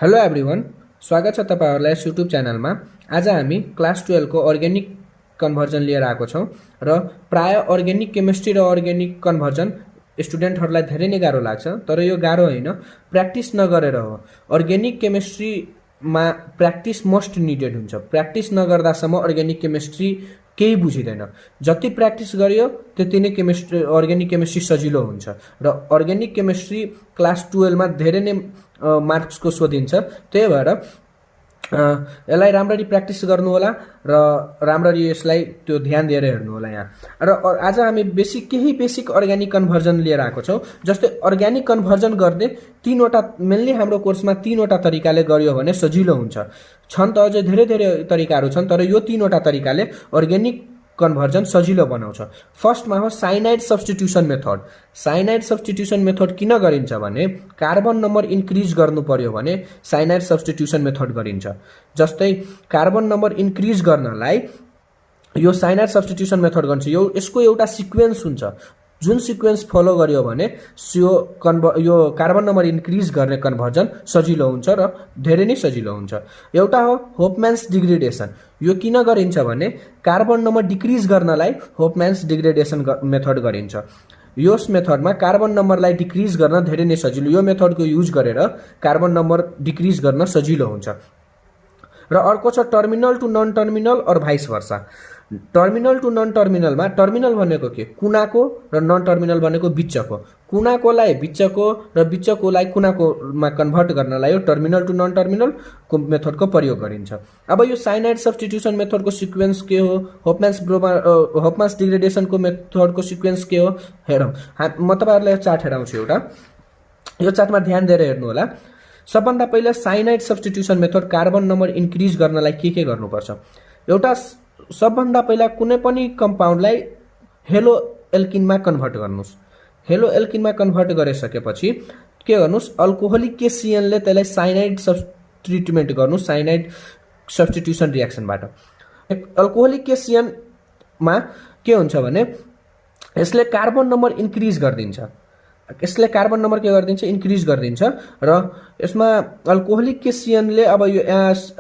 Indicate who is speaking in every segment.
Speaker 1: Hello everyone, स्वागत छ तपाईहरुलाई यस युट्युब च्यानलमा। आज हामी क्लास 12 को अर्ग्यानिक कन्भर्जन लिएर आएको छौं र प्राय अर्ग्यानिक केमिस्ट्री र अर्ग्यानिक कन्भर्जन स्टुडेन्टहरुलाई धेरै नै गाह्रो लाग्छ, तर यो गाह्रो हैन, प्र्याक्टिस नगरेर हो। अर्ग्यानिक केमिस्ट्रीमा प्र्याक्टिस मस्ट निडेड हुन्छ। प्र्याक्टिस नगर्दासम्म अर्ग्यानिक केमिस्ट्री केही बुझिदैन। जति प्र्याक्टिस गरियो त्यति नै अर्ग्यानिक केमिस्ट्री सजिलो हुन्छ र अर्ग्यानिक केमिस्ट्री क्लास 12 मा धेरै नै मार्क्सको सोधिन्छ। त्यही भएर यसलाई राम्ररी प्र्याक्टिस गर्नु होला र राम्ररी यसलाई त्यो ध्यान दिएर हेर्नु होला यहाँ। र आज हामी बेसिक अर्ग्यानिक कन्भर्जन लिएर आएको छौं। जस्तै अर्ग्यानिक कन्भर्जन गर्ने तीनवटा मेनली हाम्रो कोर्समा तीनवटा तरिकाले गरियो भने सजिलो हुन्छ। छन् त अझै धेरै तरिकाहरू छन्, तर यो तीनवटा तरिकाले अर्ग्यानिक कन्भर्जन सजिलो बनाउँछ। फर्स्टमा हो cyanide substitution method. Cyanide substitution method किन गरिन्छ भने कार्बन नम्बर इन्क्रिज गर्नु पर्यो भने साइनाइड सब्स्टिट्युसन मेथड गरिन्छ। जस्तै कार्बन नम्बर इन्क्रिज गर्नलाई यो साइनाइड सब्स्टिट्युसन मेथड गर्छ। यसको एउटा सिक्वेन्स हुन्छ, जुन सिक्वेन्स फलो गरियो भने यो कार्बन नम्बर इन्क्रिज गर्ने कन्भर्जन सजिलो हुन्छ र धेरै नै सजिलो हुन्छ। एउटा हो होपम्यान्स डिग्रेडेसन। यो किन गरिन्छ भने कार्बन नम्बर डिक्रिज गर्नलाई होपम्यान्स डिग्रेडेसन मेथड गरिन्छ। यस मेथडमा कार्बन नम्बरलाई डिक्रिज गर्न धेरै नै सजिलो, यो मेथडको युज गरेर कार्बन नम्बर डिक्रिज गर्न सजिलो हुन्छ। र अर्को छ terminal to non terminal or vice versa. Terminal to non टर्मिनलमा टर्मिनल भनेको के कुनाको र नन टर्मिनल भनेको बिचको। कुनाकोलाई बिचको र बिचकोलाई कुनाकोमा कन्भर्ट गर्नलाई यो टर्मिनल टु नन टर्मिनल को मेथडको प्रयोग गरिन्छ। अब यो साइनाइड सब्स्टिट्युसन मेथडको सिक्वेन्स के हो, होपम्यान्स डिग्रेडेसनको मेथडको सिक्वेन्स के हो हेरौँ। म तपाईहरुलाई चार्ट हेराउँछु एउटा। यो चार्टमा ध्यान दिएर हेर्नु होला। सबभन्दा पहिला cyanide substitution method carbon number increase गर्नलाई के गर्नुपर्छ। एउटा सबभन्दा पहिला कुनै पनि कम्पाउन्डलाई हेलो एल्किनमा कन्भर्ट गर्नुस्। हेलो एल्किनमा कन्भर्ट गरिसकेपछि के गर्नुस्, अल्कोहोलिक केसियनले त्यसलाई साइनाइड सब्स्टिट्युट गर्नुस् साइनाइड सब्स्टिट्युसन रिएक्सनबाट। अल्कोहोलिक केसियनमा के हुन्छ भने यसले कार्बन नम्बर इन्क्रिज गरिदिन्छ। यसले कार्बन नम्बर के गरिदिन्छ, इन्क्रिज गरिदिन्छ। र यसमा अल्कोहोलिक केसियनले अब यो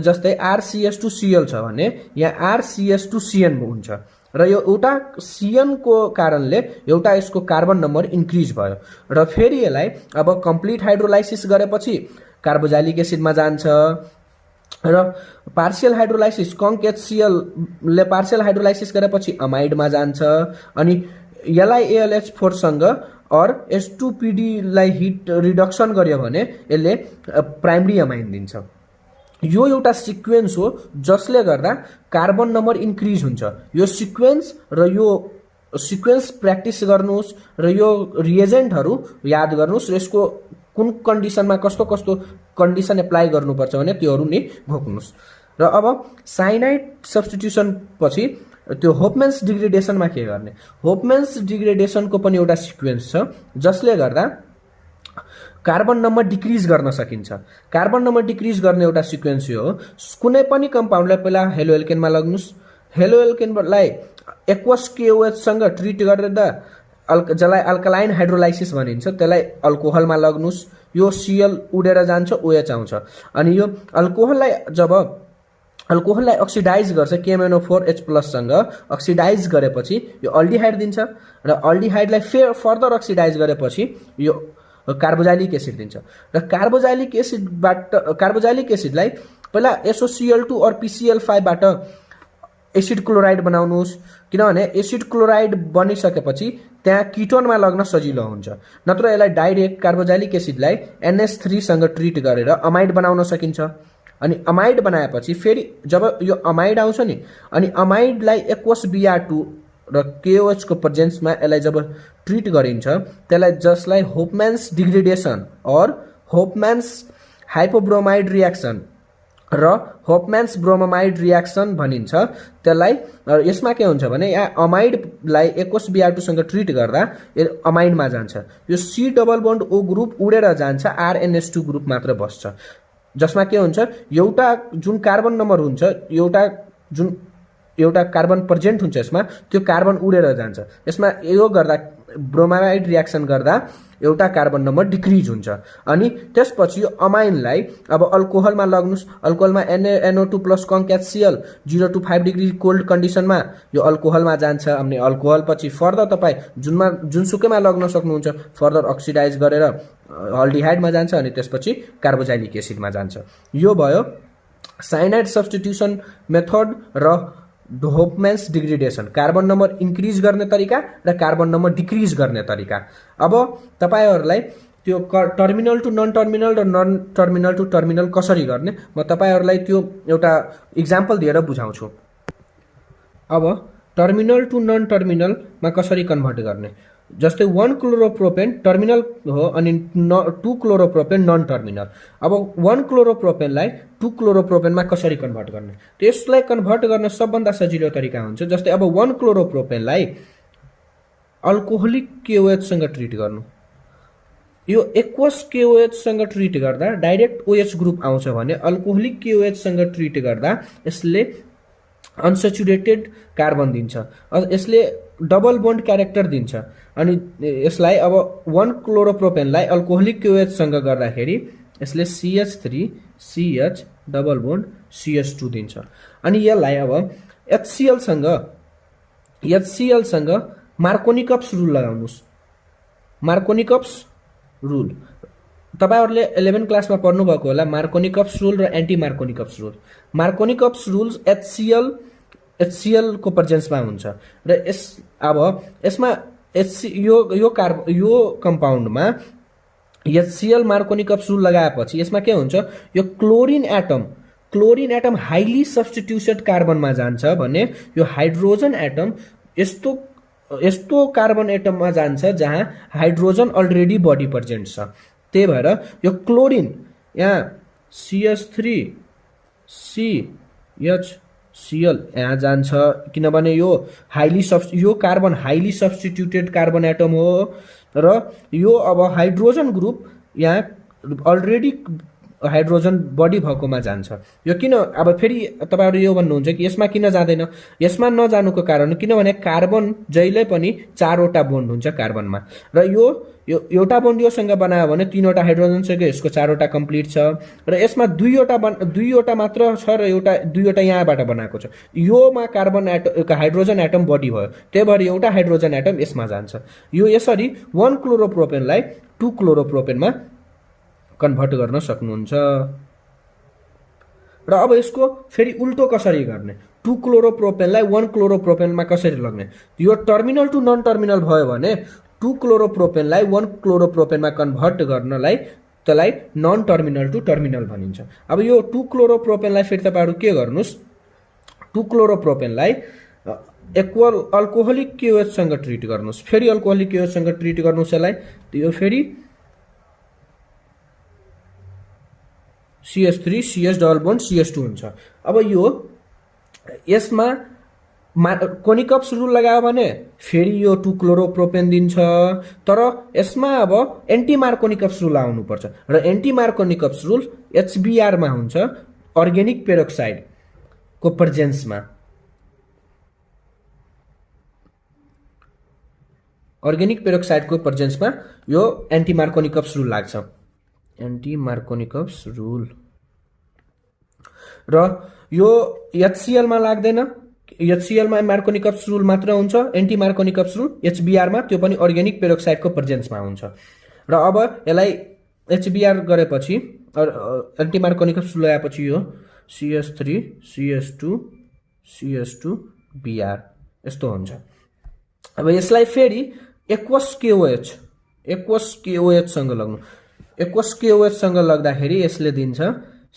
Speaker 1: जस्तै RCS2Cl छ भने यहाँ RCS2CN हुन्छ र यो एउटा CN को कारणले एउटा यसको कार्बन नम्बर इन्क्रिज भयो। र फेरि यसलाई अब कम्प्लिट हाइड्रोलाइसिस गरेपछि कार्बोक्सिलिक एसिडमा जान्छ र पार्शियल हाइड्रोलाइसिस कङ्क HCl ले पार्शियल हाइड्रोलाइसिस गरेपछि अमाइडमा जान्छ अनि यसलाई ALH4 सँग और S2PD लाई हिट रिडक्सन गर्यो भने यसले प्राइमरी अमाइन दिन्छ। यो एउटा सिक्वेन्स हो जसले गर्दा कार्बन नम्बर इन्क्रिज हुन्छ। यो सिक्वेन्स र यो सिक्वेन्स प्र्याक्टिस गर्नुस् र यो रिएजेन्टहरु याद गर्नुस् र यसको कुन कन्डिसनमा कस्तो कन्डिसन एप्लाई गर्नुपर्छ भने त्योहरु नै घोक्नुस्। र अब साइनाइड सब्स्टिट्युसन पछि त्यो होपम्यान्स डिग्रेडेसनमा के गर्ने। होपम्यान्स डिग्रेडेसनको पनि एउटा सिक्वेन्स छ जसले गर्दा कार्बन नम्बर डिक्रिज गर्न सकिन्छ। कार्बन नम्बर डिक्रिज गर्ने एउटा सिक्वेन्स यो हो। कुनै पनि कम्पाउन्डलाई पहिला हेलो एल्केनमा लग्नुस्। हेलो एल्केनलाई एक्वस KOH सँग ट्रिट गरेर जसलाई अल्कलाइन हाइड्रोलाइसिस भनिन्छ त्यसलाई अल्कोहलमा लग्नुस्। यो Cl उडेर जान्छ, OH आउँछ अनि यो अल्कोहललाई अक्सिडाइज गर्छ KMnO4H+ सँग अक्सिडाइज गरेपछि यो अल्डिहाइड दिन्छ र अल्डिहाइडलाई फर्दर अक्सिडाइज गरेपछि यो कार्बोक्सिलिक एसिड दिन्छ। र कार्बोक्सिलिक एसिडलाई पहिला SOCl2 और PCl5 बाट एसिड क्लोराइड बनाउनुस्, किनभने एसिड क्लोराइड बनिसकेपछि त्यहाँ किटोनमा लग्न सजिलो हुन्छ। नत्र यसलाई डाइरेक्ट कार्बोक्सिलिक एसिडलाई NH3 सँग ट्रिट गरेर अमाइड बनाउन सकिन्छ। अनि अमाइड बनाएपछि फेरि जब यो अमाइड आउँछ नि अनि अमाइडलाई एक्वस Br2 र KOH को प्रेजेन्समा यसलाई जब ट्रिट गरिन्छ त्यसलाई जसलाई होपम्यान्स डिग्रेडेसन और होपम्यान्स हाइपोब्रोमाइड रिएक्सन र होपम्यान्स ब्रोमाइड रिएक्सन भनिन्छ। त्यसलाई यसमा के हुन्छ भने यहाँ अमाइडलाई एक्वस Br2 सँग ट्रिट गर्दा अमाइडमा जान्छ। यो C double bond O group उडेर जान्छ, RNH2 ग्रुप मात्र बस्छ। जसमा के हुन्छ एउटा जुन कार्बन नम्बर हुन्छ एउटा कार्बन प्रेजेन्ट हुन्छ यसमा त्यो कार्बन उडेर जान्छ। यसमा यो गर्दा ब्रोमाइड रियाक्सन गर्दा एउटा कार्बन नम्बर डिक्रिज हुन्छ। अनि त्यसपछि यो अमाइनलाई अब अल्कोहलमा लग्नुस्, अल्कोहलमा NO2 plus conc HCl 0 to 5 degree cold कन्डिसनमा यो अल्कोहलमा जान्छ। अनि अल्कोहल पछि फर्दर तपाईँ जुनसुकैमा लग्न सक्नुहुन्छ, फर्दर अक्सिडाइज गरेर अल्डिहाइडमा जान्छ अनि त्यसपछि कार्बोजाइलिक एसिडमा जान्छ। यो भयो साइनाइड सब्स्टिट्युसन मेथड र डोपम्यान्स डिग्रेडेसन, कार्बन नम्बर इन्क्रिज गर्ने तरिका र कार्बन नम्बर डिक्रिज गर्ने तरिका। अब तपाईहरुलाई त्यो टर्मिनल टु नन टर्मिनल र नन टर्मिनल टु टर्मिनल कसरी गर्ने म तपाईहरुलाई त्यो एउटा इक्जाम्पल दिएर बुझाउँछु। अब टर्मिनल टु नन टर्मिनलमा कसरी कन्भर्ट गर्ने, जस्तै 1 क्लोरोप्रोपेन टर्मिनल हो अनि 2 क्लोरोप्रोपेन नन टर्मिनल। अब 1 क्लोरोप्रोपेनलाई 2 क्लोरोप्रोपेनमा कसरी कन्भर्ट गर्ने, त्यसलाई कन्भर्ट गर्न सबभन्दा सजिलो तरिका हुन्छ। जस्तै अब 1 क्लोरोप्रोपेनलाई अल्कोहोलिक KOH सँग ट्रिट गर्नु, यो एक्वस KOH सँग ट्रिट गर्दा डाइरेक्ट OH ग्रुप आउँछ भने अल्कोहोलिक KOH सँग ट्रिट गर्दा यसले अनसेचुरेटेड कार्बन दिन्छ, यसले डबल बोन्ड क्यारेक्टर दिन्छ। अनि यसलाई अब 1 क्लोरोप्रोपेनलाई अल्कोहोलिक KOH सँग गर्दाखेरि यसले CH3CH डबल बोन्ड CH2 दिन्छ। अनि यसलाई अब HCl सँग मार्कोनिकप्स रुल लगाउनुस्। मार्कोनिकप्स रुल तपाईहरुले 11 क्लासमा पढ्नु भएको होला, मार्कोनिकप्स रुल र एन्टी मार्कोनिकप्स रुल। मार्कोनिकप्स रुल्स HCl को प्रेजेन्समा हुन्छ र यसमा यो कम्पाउन्डमा HCl मार्कोनिकप्स रुल लगाएपछि यसमा के हुन्छ, यो क्लोरिन एटम हाइली सब्स्टिट्युटेड कार्बनमा जान्छ भने यो हाइड्रोजन एटम यस्तो कार्बन एटममा जान्छ जहाँ हाइड्रोजन अलरेडी बडी प्रेजेन्ट छ। त्यही भएर यो क्लोरिन यहाँ CH3CHCl यहाँ जान्छ, किनभने यो carbon highly substituted carbon atom हो र यो अब हाइड्रोजन ग्रुप यहाँ अलरेडी हाइड्रोजन बडी भएकोमा जान्छ। यो किन अब फेरि तपाईहरु यो भन्नुहुन्छ कि यसमा किन जाँदैन, यसमा नजानुको कारण किनभने कार्बन जहिले पनि 4 वटा बोन्ड हुन्छ कार्बनमा र यो एउटा बोन्ड योसँग बनायो भने 3 वटा हाइड्रोजन सँग यसको 4 वटा कम्प्लिट छ र यसमा 2 वटा मात्र छ र 2 वटा यहाँबाट बनाएको छ। योमा हाइड्रोजन एटम बडी भयो, त्यही भएर एउटा हाइड्रोजन एटम यसमा जान्छ। यो यसरी 1 क्लोरोप्रोपेनलाई 2 क्लोरोप्रोपेनमा कन्भर्ट गर्न सक्नुहुन्छ। र अब यसको फेरि उल्टो कसरी गर्ने, 2 क्लोरोप्रोपेनलाई 1 क्लोरोप्रोपेनमा कसरी लग्ने, यो टर्मिनल टु नन टर्मिनल भयो भने 2 क्लोरोप्रोपेनलाई 1 क्लोरोप्रोपेनमा कन्भर्ट गर्नलाई त्यसलाई नन टर्मिनल टु टर्मिनल भनिन्छ। अब यो 2 क्लोरोप्रोपेनलाई फेरि तपाईहरु के गर्नुस्, 2 क्लोरोप्रोपेनलाई इक्वल अल्कोहोलिक KOH सँग ट्रिट गर्नुस्, फेरि अल्कोहोलिक KOH सँग ट्रिट गर्नुस्। यसलाई यो फेरि CH3CH डबल बोन्ड CH2 हुन्छ। अब यसमा मार्कोनिकप्स रुल लगायो भने फेरि यो 2 क्लोरोप्रोपेन दिन्छ, तर यसमा अब एन्टी मार्कोनिकप्स रुल आउनुपर्छ र एन्टी मार्कोनिकप्स रुल HBr मा हुन्छ, अर्ग्यानिक पेरोक्साइड को प्रेजेन्समा। अर्ग्यानिक पेरोक्साइड को प्रेजेन्समा यो एन्टी मार्कोनिकप्स रुल लाग्छ, एन्टी मार्कोनिकप्स रुल। र यो HCl मा लाग्दैन, HCl मा मार्कोनिकप्स रुल मात्र हुन्छ, एन्टी मार्कोनिकप्स रुल HBr मा त्यो पनि अर्ग्यानिक पेरोक्साइड को प्रेजेन्समा हुन्छ। र अब यसलाई HBr गरेपछि एन्टी मार्कोनिकप्स रुल लगाएपछि यो CH3CH2CH2Br यस्तो हुन्छ। अब यसलाई फेरि एक्वस KOH सँग लग्नु, एक्वस KOH सँग लग्दाखेरि यसले दिन्छ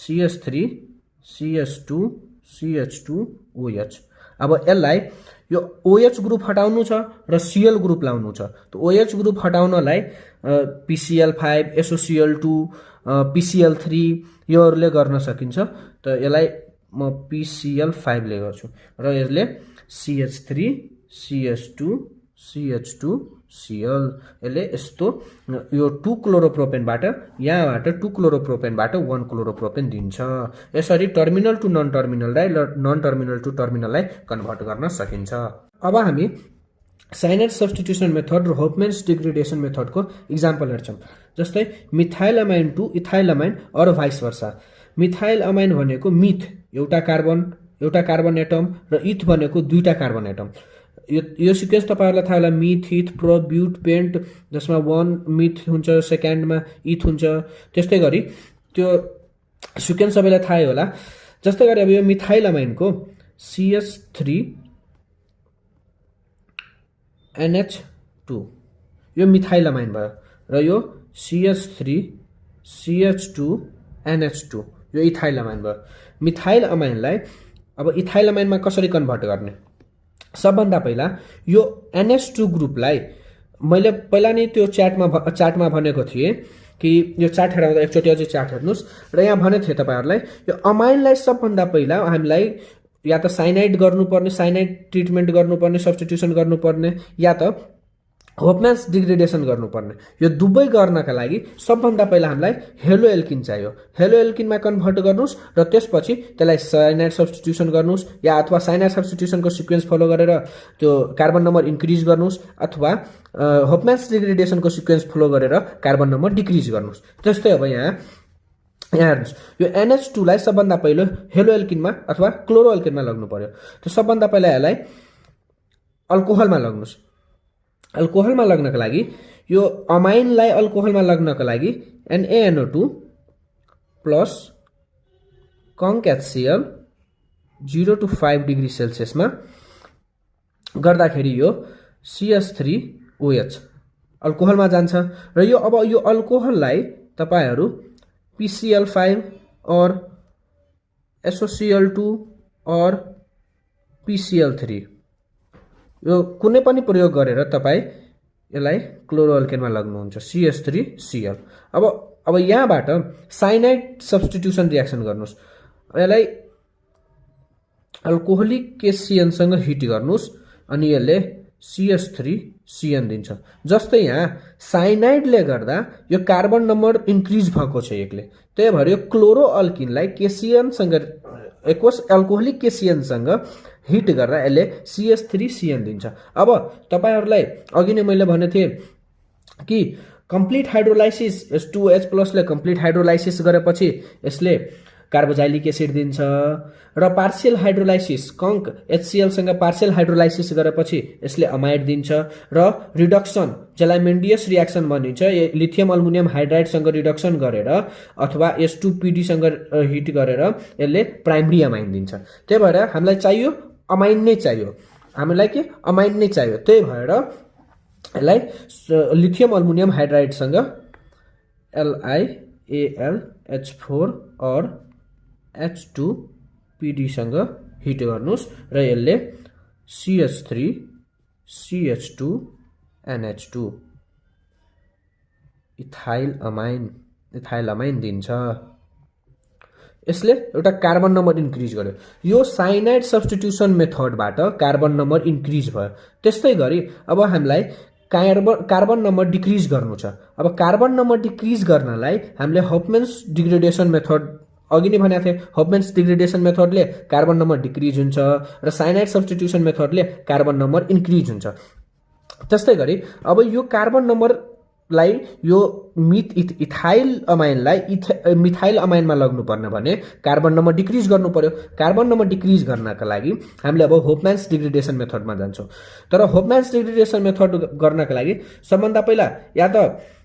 Speaker 1: CH3CH2CH2OH। अब यसलाई यो OH ग्रुप हटाउनु छ र Cl ग्रुप लाउनु छ। त OH group हटाउनलाई PCl5 SOCl2 PCl3 योहरुले गर्न सकिन्छ। त यसलाई म PCl5 ले गर्छु र यसले CH3CH2CH2Cl यसले यस्तो यो 2 क्लोरोप्रोपेनबाट यहाँबाट 2 क्लोरोप्रोपेनबाट 1 क्लोरोप्रोपेन दिन्छ। यसरी टर्मिनल टु नन टर्मिनललाई र नन टर्मिनल टु टर्मिनललाई कन्भर्ट गर्न सकिन्छ। अब हामी साइनाइड सब्स्टिट्युसन मेथड र होफम्यान्स डिग्रेडेसन मेथडको इक्जाम्पल हेर्छौँ। जस्तै मिथाइलअमाइन टु इथाइलअमाइन अर भाइस वर्सा। मिथाइलअमाइन भनेको मिथ एउटा कार्बन एटम र इथ भनेको दुईटा कार्बन एटम। यो सिक्वेन्स तपाईँहरूलाई थाहा होला, मिथ इथ प्रो ब्युट पेन्ट, जसमा 1 मिथ हुन्छ, सेकेन्डमा इथ हुन्छ। त्यस्तै गरी त्यो सिक्वेन्स सबैलाई थाहै होला। जस्तै गरी अब यो मिथाइलअमाइनको CH3NH2 यो मिथाइलअमाइन भयो र यो CH3CH2NH2 यो इथाइलअमाइन भयो। मिथाइलअमाइनलाई अब इथाइलअमाइनमा कसरी कन्भर्ट गर्ने? सबभन्दा पहिला यो NH2 ग्रुपलाई मैले पहिला नै त्यो चार्टमा भनेको थिएँ कि यो चार्ट हेर्दा एकचोटि अझै चार्ट हेर्नुहोस्। र यहाँ भनेको थिएँ तपाईँहरूलाई यो अमाइनलाई सबभन्दा पहिला हामीलाई या त साइनाइड गर्नुपर्ने, साइनाइड ट्रिटमेन्ट गर्नुपर्ने, सब्स्टिट्युसन गर्नुपर्ने, या त होफम्यान्स डिग्रेडेसन गर्नुपर्ने। यो दुवै गर्नका लागि सबभन्दा पहिला हामीलाई हेलो एल्किन चाहियो। हेलो एल्किनमा कन्भर्ट गर्नुहोस् र त्यसपछि त्यसलाई साइनाइड सब्स्टिट्युसन गर्नुहोस्, या अथवा साइनाइड सब्स्टिट्युसनको सिक्वेन्स फलो गरेर त्यो कार्बन नम्बर इन्क्रिज गर्नुहोस्, अथवा होफम्यान्स डिग्रेडेसनको सिक्वेन्स फलो गरेर कार्बन नम्बर डिक्रिज गर्नुहोस्। त्यस्तै अब यहाँ हेर्नुहोस्, यो NH2 लाई सबभन्दा पहिलो हेलो एल्किनमा अथवा क्लोरो एल्किनमा लग्नु पर्यो। त्यो सबभन्दा पहिला यसलाई अल्कोहलमा लग्नुहोस्। अल्कोहलमा लग्नका लागि यो अमाइनलाई अल्कोहलमा लग्नका लागि NaNO2 plus conc HCl 0 to 5 degree सेल्सियसमा गर्दाखेरि यो CH3OH अल्कोहलमा जान्छ। र यो अब यो अल्कोहललाई तपाईहरू PCl5 और SOCl2 और PCl3 यो कुनै पनि प्रयोग गरेर तपाईँ यसलाई क्लोरो अल्केनमा लग्नुहुन्छ, CH3Cl। अब यहाँबाट साइनाइड सब्स्टिट्युसन रियाक्सन गर्नुहोस्। यसलाई अल्कोहोलिक KCN सँग हिट गर्नुहोस् अनि यसले CH3CN दिन्छ। जस्तै यहाँ साइनाइडले गर्दा यो कार्बन नम्बर इन्क्रिज भएको छ एकले, त्यही भएर यो क्लोरो अल्किनलाई KCN सँग अल्कोहोलिक KCN सँग हिट गर्दा यसले CH3CN दिन्छ। अब तपाईहरुलाई अघि नै मैले भनेको थिएँ कि कम्प्लिट हाइड्रोलाइसिस H2OH+ ले कम्प्लिट हाइड्रोलाइसिस गरेपछि यसले कार्बोजाइलिक एसिड दिन्छ, र पार्शियल हाइड्रोलाइसिस कङ्क HCl सँग पार्शियल हाइड्रोलाइसिस गरेपछि यसले अमाइड दिन्छ, र रिडक्सन जसलाई मेन्डियस रियाक्सन भनिन्छ, लिथियम अल्मुनियम हाइड्राइड सँग रिडक्सन गरेर अथवा H2PD सँग हिट गरेर यसले प्राइमरी अमाइन दिन्छ। त्यही भएर हामीलाई चाहियो अमाइन नै चाहियो, हामीलाई के अमाइन नै चाहियो। त्यही भएर यसलाई लिथियम अल्मुनियम हाइड्राइड सँग LiAlH4 और H2PD सँग हिट गर्नुस् र यसले CH3CH2NH2 इथाइल अमाइन दिन्छ। यसले एउटा कार्बन नम्बर इन्क्रिज गर्यो। यो साइनाइड सब्स्टिट्युसन मेथडबाट कार्बन नम्बर इन्क्रिज भयो। त्यस्तै गरी अब हामीलाई कार्बन नम्बर डिक्रिज गर्नु छ। अब कार्बन नम्बर डिक्रिज गर्नलाई हामीले होफम्यान्स डिग्रेडेसन मेथड अघि नै भनेको थिएँ, होफम्यान्स डिग्रेडेसन मेथडले कार्बन नम्बर डिक्रिज हुन्छ र साइनाइड सब्स्टिट्युसन मेथडले कार्बन नम्बर इन्क्रिज हुन्छ। त्यस्तै गरी अब यो कार्बन नम्बरलाई यो इथाइल अमाइनलाई मिथाइल अमाइनमा लग्नु पर्ने भने कार्बन नम्बर डिक्रिज गर्नु पर्यो। कार्बन नम्बर डिक्रिज गर्नका लागि हामीले अब होफम्यान्स डिग्रेडेसन मेथडमा जान्छौँ। तर होफम्यान्स डिग्रेडेसन मेथड गर्नका लागि सबभन्दा पहिला या त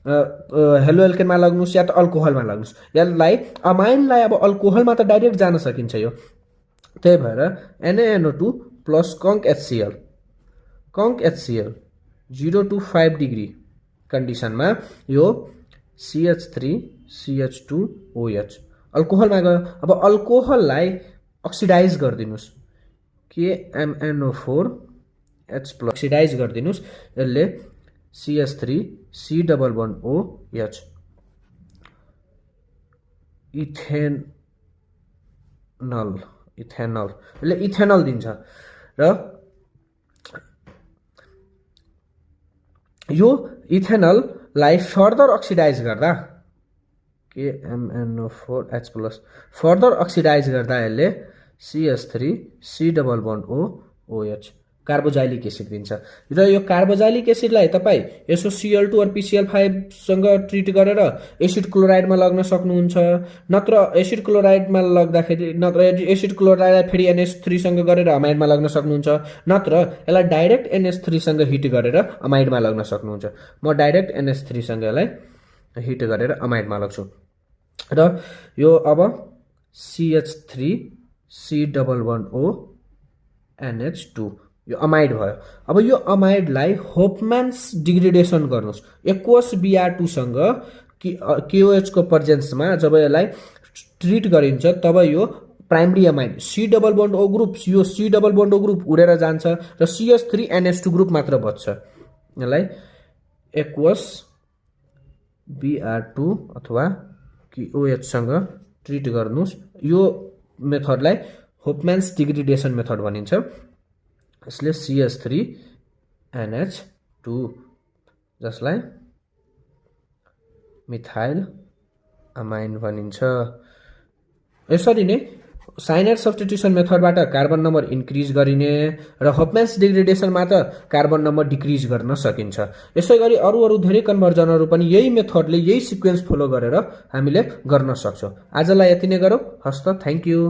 Speaker 1: हेलो एल्केनमा लग्नुस् या त अल्कोहलमा लग्नुस्। यसलाई अमाइनलाई अब अल्कोहलमा त डाइरेक्ट जान सकिन्छ यो, त्यही भएर NaNO2 plus conc HCl 0 to 5 degree कन्डिसनमा यो CH3CH2OH अल्कोहलमा गयो। अब अल्कोहललाई अक्सिडाइज गरिदिनुस्, KMnO4H+ अक्सिडाइज गरिदिनुस्, यसले CH3C++OH इथेनल यसले इथेनल दिन्छ। र यो इथेनललाई फर्दर अक्सिडाइज गर्दा KMnO4H+ फर्दर अक्सिडाइज गर्दा यसले CH3C++OH कार्बोजाइलिक एसिड दिन्छ र यो कार्बोजाइलिक एसिडलाई तपाई SOCl2 और PCl5 सँग ट्रिट गरेर एसिड क्लोराइडमा लग्न सक्नुहुन्छ नत्र एसिड क्लोराइडमा लग्दाखेरि नत्र एसिड क्लोराइडलाई फेरि NH3 सँग गरेर अमाइडमा लग्न सक्नुहुन्छ नत्र यसलाई डाइरेक्ट NH3 सँग हिट गरेर अमाइडमा लग्न सक्नुहुन्छ म डाइरेक्ट NH3 सँग यसलाई हिट गरेर अमाइडमा लग्छु र यो अब CH3 C double bond O NH2 यो अमाइड भयो अब यो अमाइडलाई होफम्यान्स डिग्रेडेसन गर्नुस् एक्वस Br2 सँग KOH को प्रेजेन्समा जब यसलाई ट्रिट गरिन्छ तब यो primary amide C double bond O group यो C double bond O group उडेर जान्छ र CH3 NH2 ग्रुप मात्र बच्छ यसलाई एक्वस Br2 अथवा KOH सँग ट्रिट गर्नुस् यो मेथडलाई होफम्यान्स डिग्रेडेसन मेथड भनिन्छ यसले CH3 NH2 जसलाई मिथाइल अमाइन भनिन्छ यसरी नै साइनाइड सब्स्टिट्युसन मेथडबाट कार्बन नम्बर इन्क्रिज गरिने र होफम्यान्स डिग्रेडेसनमा त कार्बन नम्बर डिक्रिज गर्न सकिन्छ यसैगरी अरु धेरै कन्भर्जनहरु पनि यही मेथडले यही सिक्वेन्स फलो गरेर हामीले गर्न सक्छौं आजलाई यति नै गरौँ हस्त थ्यांक यू